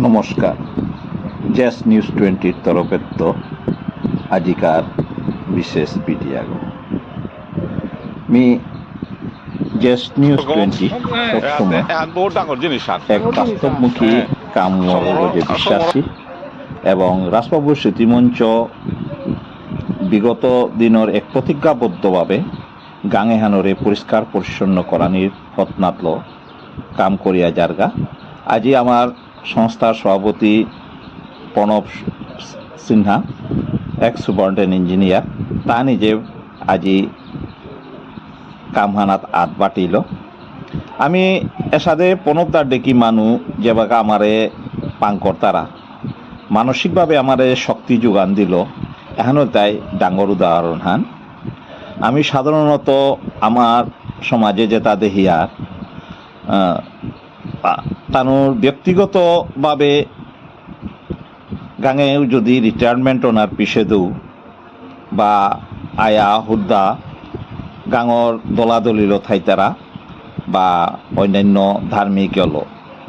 নমস্কার। JS news 20 তরফের তো আজিকার বিশেষ ভিডিও মি জেস নিউজ 20 সবসময় এক বাস্তবমুখী কামর যে বিশ্বাসী এবং রাজবাবু স্মৃতিমঞ্চ বিগত দিনের এক প্রতিজ্ঞাবদ্ধভাবে গাঙেহানরে পরিষ্কার পরিচ্ছন্ন করানির হতনাতল কাম করিয়া জারগা। আজি আমার সংস্থার সভাপতি Pranab Sinha, x superintendent engineer, তা নিজে আজি কামহানাত আত বাটিল। আমি এসাদে প্রণবদার ডেকি মানু যেবাকা আমারে পাঙ্কর তারা মানসিকভাবে আমারে শক্তি যোগান দিল, এখানে তাই ডাঙর উদাহরণ হান। আমি সাধারণত আমার সমাজে যেটা দেহিয়ার তানোর ব্যক্তিগতভাবে গাঙে যদি রিটায়ারমেন্ট ওনার পিছে দেও বা আয়া হুদ্দা গাঙর দলাদলিল থাইতারা বা অন্যান্য ধার্মিক হলো,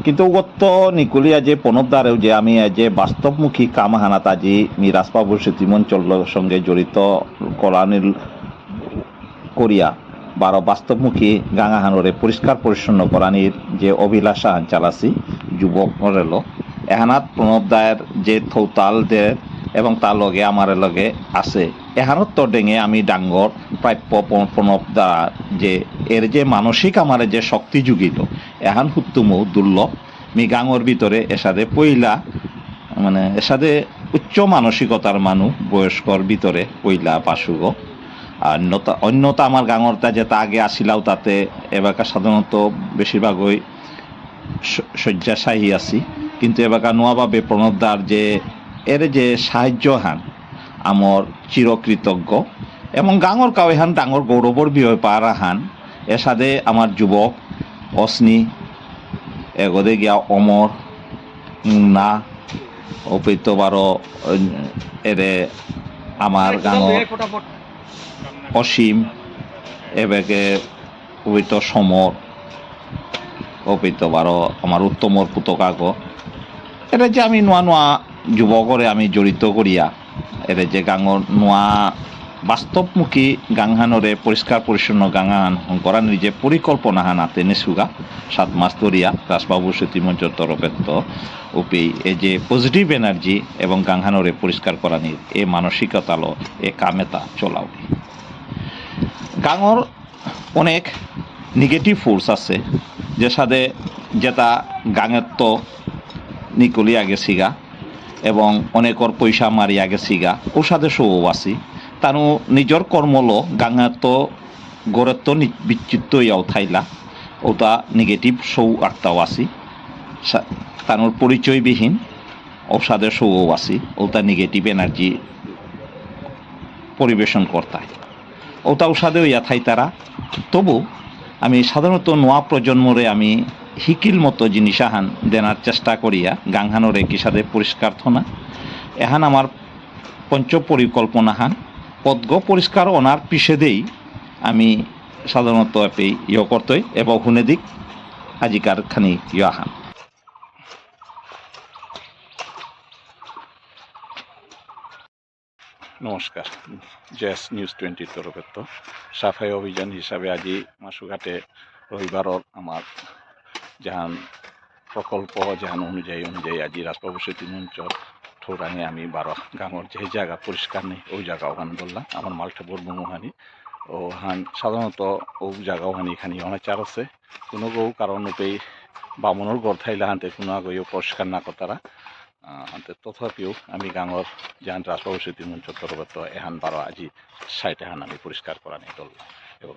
কিন্তু গত নিকুলিয়া যে প্রণবদারেও যে আমি যে বাস্তবমুখী কামহানাত আজি মি রাজবাবু স্মৃতিমঞ্চলের সঙ্গে জড়িত করানিল করিয়া বারো বাস্তবমুখী গাঙাহানরে পরিষ্কার পরিচ্ছন্ন করানির যে অভিলাষা চালাছি যুবক রেল এহানাত প্রণবদায়ের যে থৌতাল দে এবং তার লগে আমার লগে আছে এহানত তো ডেঙে আমি ডাঙ্গর প্রাপ্য প্রণবদা যে এর যে মানসিক আমার যে শক্তি যুগিল এহান হুত্তুমু দুর্লভ। মি গাঙর ভিতরে এসাদে পইলা মানে এসাদে উচ্চ মানসিকতার মানুষ বয়স্কর ভিতরে পইলা পাশুগ। আর অন্যতা আমার গাঙরটা যেটা আগে আসিলাও তাতে এবারকার সাধারণত বেশিরভাগই শয্যাশায়ী আছি, কিন্তু এবারকার নোয়াভাবে প্রণবদার যে এর যে সাহায্য হান আমার চিরকৃতজ্ঞ এবং গাঙর কাউ হান ডাঙর গৌরবর বিষয় পারা হান। এর সাথে আমার যুবক অস্নি এগদে গিয়া অমর না অপৈত বারো এরে আমার গাঙর অসীম এবেগে অপৈত সমর অপৈত বারো আমার উত্তমর পুতকাগ এটা যে আমি নোয়া নোয়া যুবকরে আমি জড়িত করিয়া এর যে গাঙর নোয়া বাস্তবমুখী গাংহানরে পরিষ্কার পরিচ্ছন্ন গাঙাহান করার যে পরিকল্পনা হান হাতে নেসুগা 7 মাস ধরিয়া রাজবাবু স্মৃতিমঞ্চের তরফের তো উপি এই যে পজিটিভ এনার্জি এবং গাংহানরে পরিষ্কার করানির এ মানসিকতালো এ কামেতা চলাও। গাঙর অনেক নেগেটিভ ফোর্স আছে যে সাথে যেটা গাঙের তো নিকলিয়া গেছিগা এবং অনেকর পয়সা মারিয়া গেছিগা ওর সাথে সৌ আছি তানু নিজের কর্মল গাঙার তো গড়ের তো বিচ্ছিন্ন ইয়াও থাইলা ওটা নেগেটিভ সৌ আটটাও আছি তানুর পরিচয়বিহীন ওর সাথে সৌ আছি ওটা নেগেটিভ এনার্জি পরিবেশন করতায় ওটা ওর সাথে ইয়া থাই তারা। তবু আমি সাধারণত নোয়া প্রজন্মরে আমি হিকিল মতো জিনিস আহান দেনার চেষ্টা করিয়া গাংহানরে কি সাথে পরিষ্কার থনা এহান আমার পঞ্চ পরিকল্পনা হান পদ্ম পরিষ্কার ওনার পিছে দেই আমি সাধারণত এপি ইয় করতই এবং হুনে দিক আজিকার খানি ইয় হান। নমস্কার। জেস নিউজ 20 তরফের তো সাফাই অভিযান হিসাবে আজি মাসুঘাটে রবিবারর আমার যাহান প্রকল্প যাহান অনুযায়ী আজি রাজবাবু স্মৃতিমঞ্চ ঠোরাঙে আমি 12 গাঙর যে জায়গা পরিষ্কার নেই ওই জায়গা ওখান বললাম আমার মালটা বলবো হানি ও হান সাধারণত ও জায়গা ওখানে এখানে অনেক চার আছে কোনো গৌ কারণ পেয়ে বামনের গড় থাইলে হানতে কোনো আগেও পরিষ্কার না করতারা তথাপিও আমি গাঙর যাহান রাজবাবু স্মৃতিমঞ্চ তরফের তো এহান 12 আজি 60 হান আমি পরিষ্কার করা নেই এবং